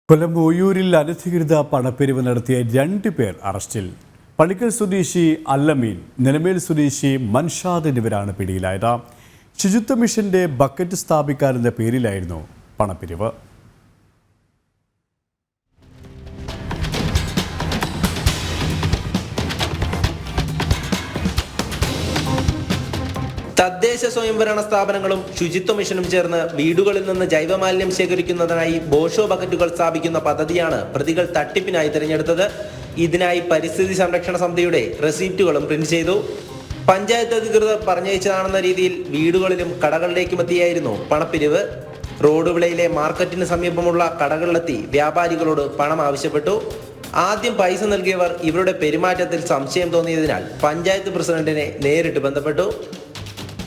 കൊല്ലം ഓയൂരിൽ അനധികൃത പണപ്പിരിവ് നടത്തിയ 2 പേർ അറസ്റ്റിൽ. പള്ളിക്കൽ സ്വദേശി അല്ലമീൻ, നിലമേൽ സ്വദേശി മൻഷാദ് എന്നിവരാണ് പിടിയിലായത്. ശുചിത്വ മിഷന്റെ ബക്കറ്റ് സ്ഥാപിക്കാനെന്ന പേരിലായിരുന്നു പണപ്പിരിവ്. തദ്ദേശ സ്വയംഭരണ സ്ഥാപനങ്ങളും ശുചിത്വ മിഷനും ചേർന്ന് വീടുകളിൽ നിന്ന് ജൈവമാലിന്യം ശേഖരിക്കുന്നതിനായി ബോഷോ ബക്കറ്റുകൾ സ്ഥാപിക്കുന്ന പദ്ധതിയാണ് പ്രതികൾ തട്ടിപ്പിനായി തിരഞ്ഞെടുത്തത്. ഇതിനായി പരിസ്ഥിതി സംരക്ഷണ സമിതിയുടെ റെസിപ്റ്റുകളും പ്രിന്റ് ചെയ്തു. പഞ്ചായത്ത് അധികൃതർ പറഞ്ഞയച്ചതാണെന്ന രീതിയിൽ വീടുകളിലും കടകളിലേക്കും എത്തിയായിരുന്നു പണപ്പിരിവ്. റോഡ് വിളയിലെ മാർക്കറ്റിന് സമീപമുള്ള കടകളിലെത്തി വ്യാപാരികളോട് പണം ആവശ്യപ്പെട്ടു. ആദ്യം പൈസ നൽകിയവർ ഇവരുടെ പെരുമാറ്റത്തിൽ സംശയം തോന്നിയതിനാൽ പഞ്ചായത്ത് പ്രസിഡന്റിനെ നേരിട്ട് ബന്ധപ്പെട്ടു.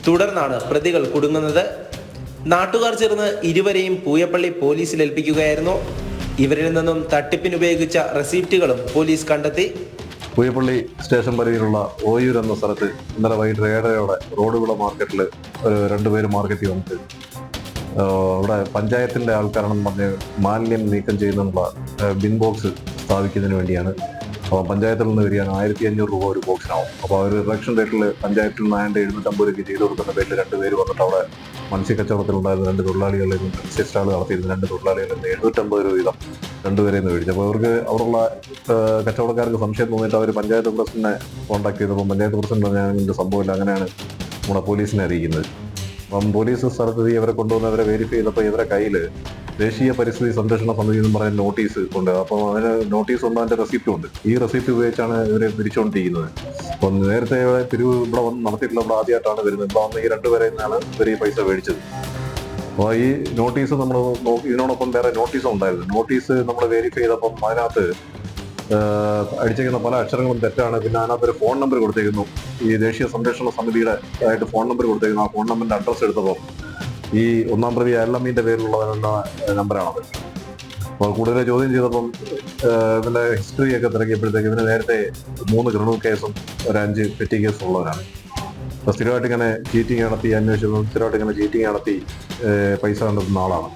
തുടർന്നാണ് പ്രതികൾ കുടുങ്ങുന്നത്. നാട്ടുകാർ ചേർന്ന് ഇരുവരെയും പൂയപ്പള്ളി പോലീസിൽ ഏൽപ്പിക്കുകയായിരുന്നു. ഇവരിൽ നിന്നും തട്ടിപ്പിനുപയോഗിച്ച റെസിപ്റ്റുകളും പോലീസ് കണ്ടെത്തി. പൂയപ്പള്ളി സ്റ്റേഷൻ പരിധിയിലുള്ള ഓയൂർ എന്ന സ്ഥലത്ത് ഇന്നലെ വൈകിട്ട് 7:30 റോഡ് വിള മാർക്കറ്റിൽ 2 പേര് മാർക്കറ്റിൽ വന്നിട്ട് അവിടെ പഞ്ചായത്തിൻ്റെ ആൾക്കാരാണെന്ന് പറഞ്ഞ് മാലിന്യം നീക്കം ചെയ്യുന്നുള്ള ബിൻ ബോക്സ് സ്ഥാപിക്കുന്നതിന് വേണ്ടിയാണ്. അപ്പോൾ പഞ്ചായത്തിൽ നിന്ന് വരികയാണ്. 1500 രൂപ ഒരു ബോക്സിനാവും. അപ്പോൾ ഒരു റിഡക്ഷൻ റേറ്റിൽ പഞ്ചായത്തിൽ നിന്ന് 750 രൂപയ്ക്ക് ചെയ്ത് കൊടുക്കുന്ന പേരിൽ 2 പേര് വന്നിട്ട് അവിടെ മത്സ്യക്കച്ചവടത്തിലുണ്ടായിരുന്ന 2 തൊഴിലാളികളിൽ നിന്ന് സ്റ്റാൾ നടത്തിയിരുന്ന 2 തൊഴിലാളികളിൽ നിന്ന് 750 രൂപ വീതം 2 പേരെ നിന്ന് മേടിച്ചു. അപ്പോൾ അവർക്ക് അവിടെയുള്ള കച്ചവടക്കാർക്ക് സംശയം തോന്നിയിട്ട് അവർ പഞ്ചായത്ത് പ്രസിഡന്റിനെ കോൺടാക്ട് ചെയ്തപ്പോൾ പഞ്ചായത്ത് പ്രസിഡന്റ് പറഞ്ഞാൽ ഇതിൻ്റെ സംഭവമില്ല, അങ്ങനെയാണ് നമ്മുടെ പോലീസിനെ അറിയിക്കുന്നത്. അപ്പം പോലീസ് സ്ഥലത്ത് ഇവരെ കൊണ്ടുവന്ന് അവരെ വെരിഫൈ ചെയ്തപ്പോൾ ഇവരെ കയ്യിൽ ദേശീയ പരിസ്ഥിതി സംരക്ഷണ സമിതി എന്ന് പറയുന്ന നോട്ടീസ് ഉണ്ട്. അപ്പോൾ അതിന് നോട്ടീസ് ഉണ്ട്, അതിൻ്റെ റെസിപ്റ്റും ഉണ്ട്. ഈ റെസിപ്റ്റ് ഉപയോഗിച്ചാണ് ഇവരെ പിരിച്ചുകൊണ്ടിരിക്കുന്നത്. അപ്പം നേരത്തെ പിരിവ് ഇവിടെ വന്ന് നടത്തിയിട്ടുള്ള ഇവിടെ ആദ്യമായിട്ടാണ് വരുന്നത്. ഇവിടെ വന്ന് ഈ 2 പേരിൽ നിന്നാണ് ഇവർ ഈ പൈസ മേടിച്ചത്. അപ്പോൾ ഈ നോട്ടീസ് നമ്മൾ ഇതിനോടൊപ്പം വേറെ നോട്ടീസും ഉണ്ടായിരുന്നു. നോട്ടീസ് നമ്മൾ വെരിഫൈ ചെയ്തപ്പം അതിനകത്ത് അടിച്ചേക്കുന്ന പല അക്ഷരങ്ങളും തെറ്റാണ്. പിന്നെ അതിനകത്തൊരു ഫോൺ നമ്പർ കൊടുത്തേക്കുന്നു. ഈ ദേശീയ സംരക്ഷണ സമിതിയുടെ ആയിട്ട് ഫോൺ നമ്പർ കൊടുത്തേക്കുന്നു. ആ ഫോൺ നമ്പറിൻ്റെ അഡ്രസ്സ് എടുത്തപ്പോൾ ഈ 1-ാം പ്രതി അല്ലമീൻ്റെ പേരിലുള്ള നമ്പറാണത്. അപ്പോൾ കൂടുതൽ ചോദ്യം ചെയ്തപ്പം ഇതിൻ്റെ ഹിസ്റ്ററിയൊക്കെ തിരക്കിയപ്പോഴത്തേക്ക് ഇതിന് നേരത്തെ 3 ക്രിമിനൽ കേസും 5 പെറ്റി കേസും ഉള്ളവരാണ്. അപ്പോൾ സ്ഥിരമായിട്ട് ഇങ്ങനെ ചീറ്റിംഗ് നടത്തി അന്വേഷിച്ചതും സ്ഥിരമായിട്ട് ഇങ്ങനെ ചീറ്റിംഗ് നടത്തി പൈസ കണ്ടെത്തുന്ന ആളാണ്.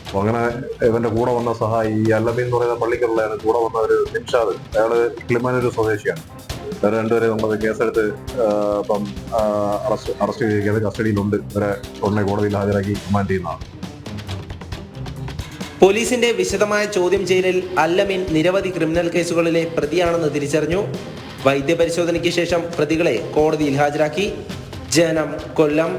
അപ്പോൾ അങ്ങനെ ഇവൻ്റെ കൂടെ വന്ന സഹായി ഈ അല്ലമീൻ എന്ന് പറയുന്ന പള്ളിക്കുള്ളതാണ്. കൂടെ വന്ന ഒരു നിംഷാദ്, അയാൾ കിളിമാനൂർ സ്വദേശിയാണ്. 2 പേരെ നമ്മൾ കേസെടുത്ത് ഇപ്പം അറസ്റ്റ് ചെയ്തിരിക്കുന്നത് കസ്റ്റഡിയിലുണ്ട്. ഇവരെ ഉടനെ കോടതിയിൽ ഹാജരാക്കി റിമാൻഡ് ചെയ്യുന്നതാണ്. പോലീസിന്റെ വിശദമായ ചോദ്യം ചെയ്യലിൽ അല്ലമീൻ നിരവധി ക്രിമിനൽ കേസുകളിലെ പ്രതിയാണെന്ന് തിരിച്ചറിഞ്ഞു. വൈദ്യപരിശോധനയ്ക്ക് ശേഷം പ്രതികളെ കോടതിയിൽ ഹാജരാക്കി. ജനം, കൊല്ലം.